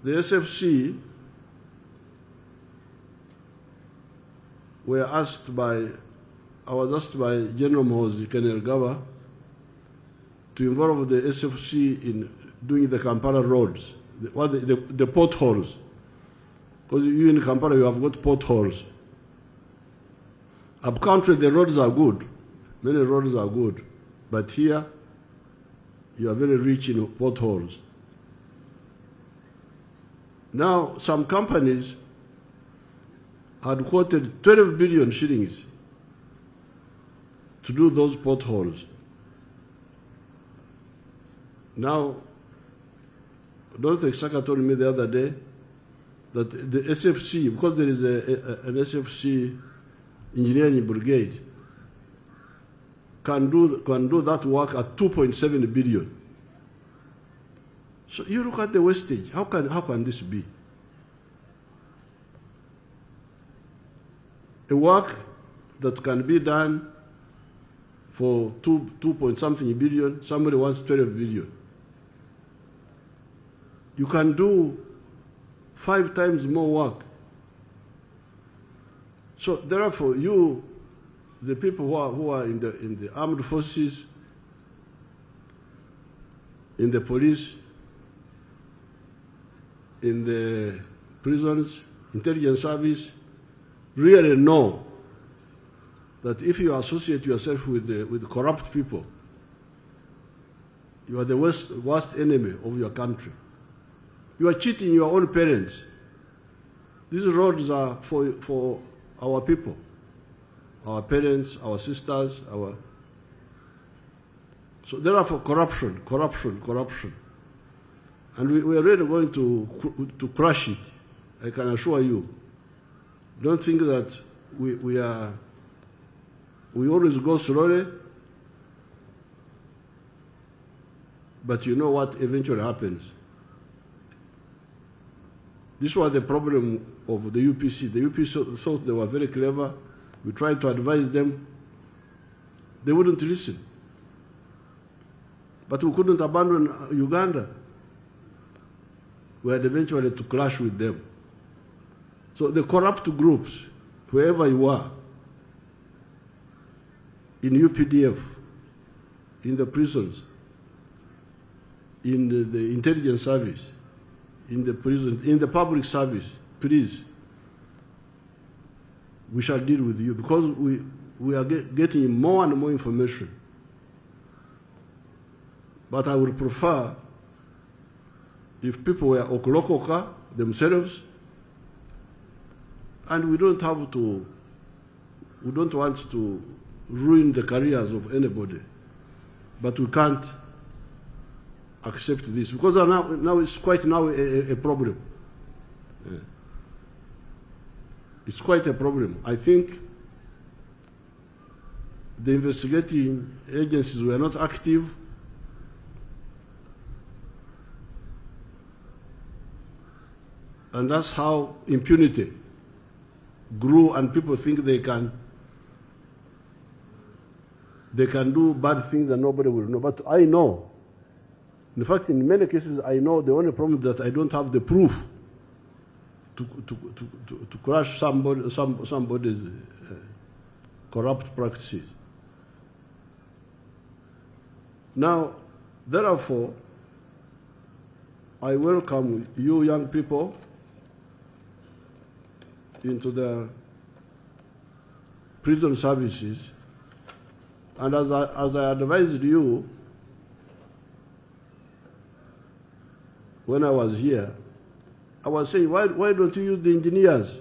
the SFC were asked by, I was asked by General Muhoozi, to involve the SFC in doing the Kampala roads, the potholes. Because you in Kampala, you have got potholes. Up country, the roads are good. Many roads are good. But here, you are very rich in potholes. Now, some companies had quoted 12 billion shillings to do those potholes. Now, Dorothy Saka told me the other day that the SFC, because there is an SFC engineering brigade, can do that work at 2.7 billion. So you look at the wastage. How can this be? A work that can be done for 2 point something billion, somebody wants 12 billion. You can do 5 times more work. So therefore, you, the people who are in the armed forces, in the police, in the prisons, intelligence service, really know that if you associate yourself with corrupt people, you are the worst enemy of your country. You are cheating your own parents. These roads are for our people, our parents, our sisters, So therefore, corruption. And we are really going to crush it, I can assure you. Don't think that we always go slowly, but you know what eventually happens. This was the problem of the UPC. The UPC thought they were very clever. We tried to advise them. They wouldn't listen. But we couldn't abandon Uganda. We had eventually to clash with them. So the corrupt groups, wherever you are, in UPDF, in the prisons, in the intelligence service, in the prison, in the public service, please, we shall deal with you because we are getting more and more information. But I would prefer if people were okolokoka themselves, and we don't want to ruin the careers of anybody, but we can't accept this because now it's quite a problem. Yeah. It's quite a problem. I think the investigating agencies were not active. And that's how impunity grew, and people think they can do bad things and nobody will know. But I know. In fact, in many cases, I know the only problem is that I don't have the proof to crush somebody's corrupt practices. Now, therefore, I welcome you young people into the prison services, and as I advised you when I was here, I was saying, why don't you use the engineers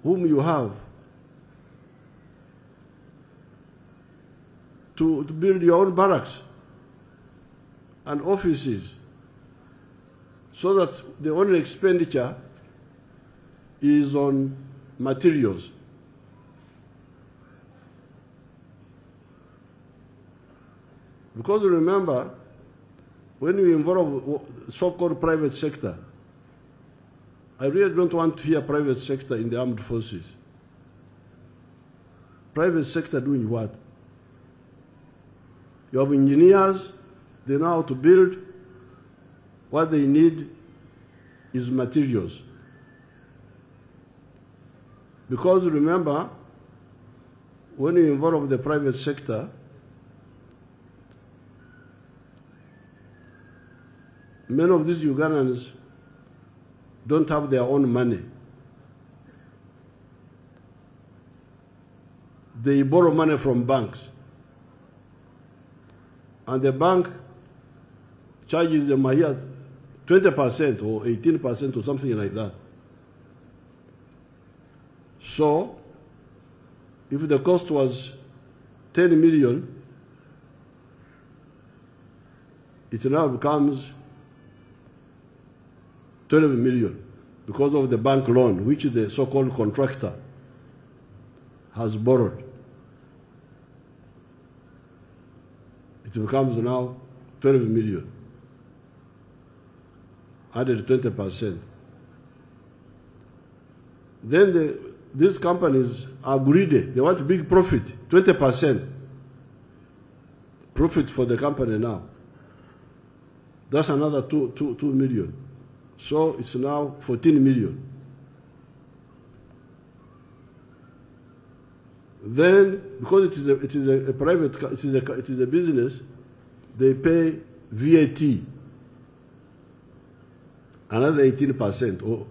whom you have to build your own barracks and offices, so that the only expenditure is on materials. Because remember, when we involve so-called private sector, I really don't want to hear private sector in the armed forces. Private sector doing what? You have engineers, they know how to build What they need is materials. Because remember, when you involve the private sector, many of these Ugandans don't have their own money. They borrow money from banks. And the bank charges them here 20% or 18% or something like that. So, if the cost was 10 million, it now becomes 12 million because of the bank loan, which the so-called contractor has borrowed. It becomes now 12 million, added 20%. Then these companies are greedy. They want big profit, 20% profit for the company now. That's another 2 million. So it's now 14 million. Then, because it is a private, it is a business, they pay VAT, another 18%. Oh,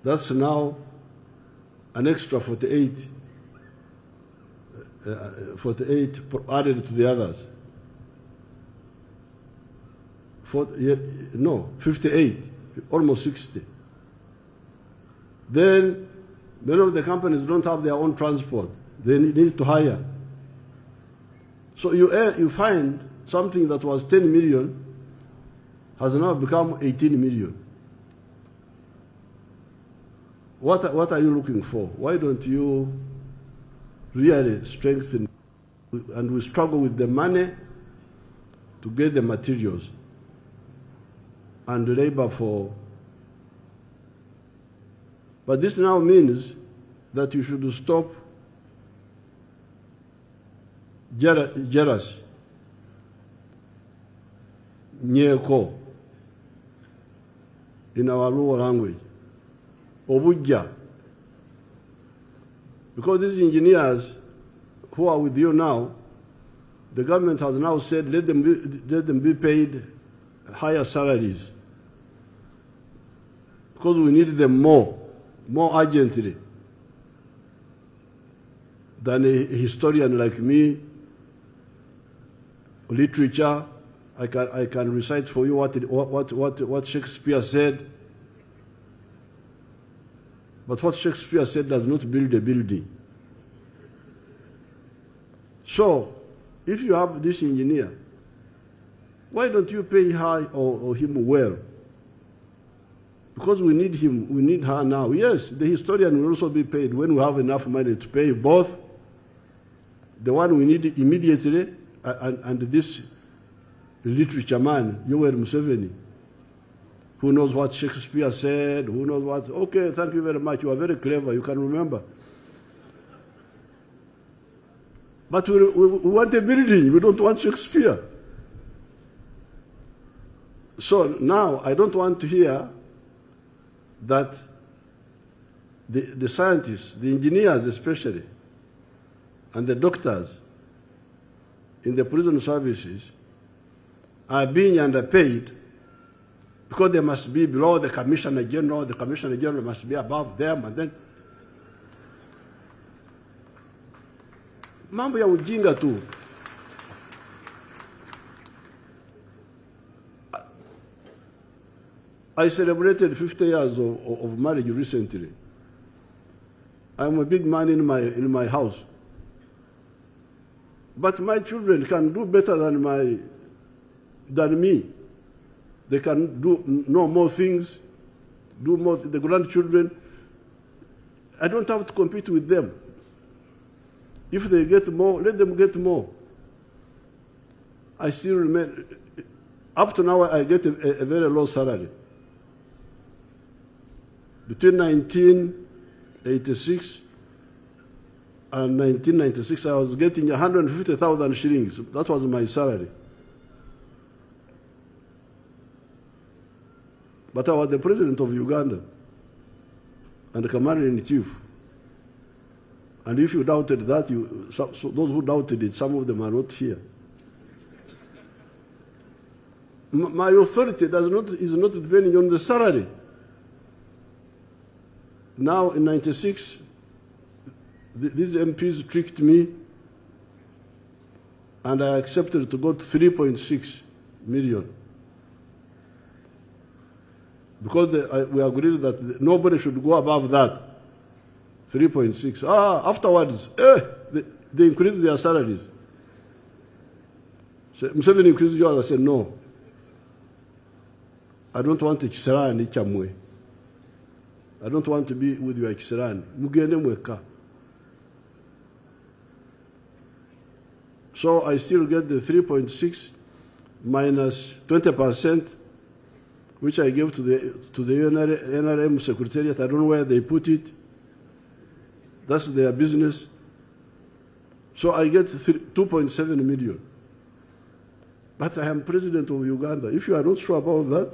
that's now an extra 48 added to the others. 58, almost 60. Then many of the companies don't have their own transport. They need to hire. So you find something that was 10 million has now become 18 million. What are you looking for? Why don't you really strengthen? And we struggle with the money to get the materials and labor for. But this now means that you should stop jealousy, nyeko, in our Luo language, obuja. Because these engineers who are with you now, the government has now said let them be paid higher salaries because we need them more urgently than a historian like me. Literature, I can recite for you what Shakespeare said. But what Shakespeare said does not build a building. So, if you have this engineer, why don't you pay her or him well? Because we need him, we need her now. Yes, the historian will also be paid when we have enough money to pay both the one we need immediately and this literature man, Museveni, who knows what Shakespeare said, who knows what. Okay, thank you very much. You are very clever. You can remember. But we want a building. We don't want Shakespeare. So now I don't want to hear that the scientists, the engineers especially, and the doctors in the prison services are being underpaid because they must be below the Commissioner General, the Commissioner General must be above them, and then mambo ya ujinga tu. I celebrated 50 years of marriage recently. I'm a big man in my house. But my children can do better than me. They can know more things, do more. The grandchildren, I don't have to compete with them. If they get more, let them get more. I still remain, up to now I get a very low salary. Between 1986 and 1996, I was getting 150,000 shillings. That was my salary. But I was the president of Uganda and the commander-in-chief. And if you doubted that, so those who doubted it, some of them are not here. My authority is not depending on the salary. Now, in '96, these MPs tricked me, and I accepted to go to 3.6 million. Because we agreed that nobody should go above that, 3.6. Afterwards, they increased their salaries. So Museveni increased yours. I said, no. I don't want Kisirani Chamwe. I don't want to be with your Kisirani. Mugende mweka. So I still get the 3.6 minus 20%, which I gave to the NRM Secretariat. I don't know where they put it. That's their business. So I get 2.7 million. But I am president of Uganda. If you are not sure about that,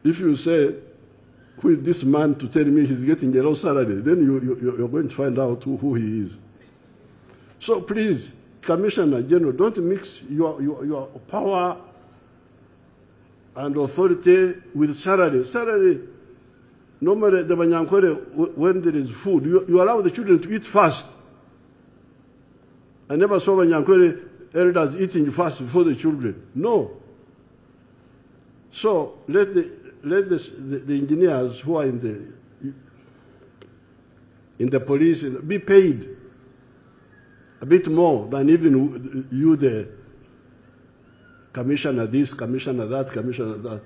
if you say, who is this man to tell me he's getting a low salary, then you're going to find out who he is. So please, Commissioner General, don't mix your power and authority with salary. Salary, normally, the Banyankore, when there is food, you allow the children to eat fast. I never saw Banyankore elders eating fast before the children. No. So let the engineers who are in the police be paid a bit more than even you, the commissioner this, commissioner that, commissioner that.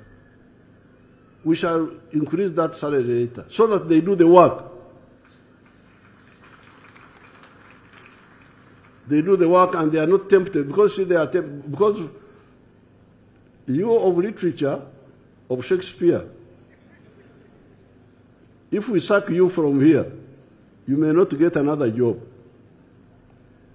We shall increase that salary later so that they do the work. They do the work and they are not tempted because see, they are tempted because you of literature, of Shakespeare, if we sack you from here, you may not get another job.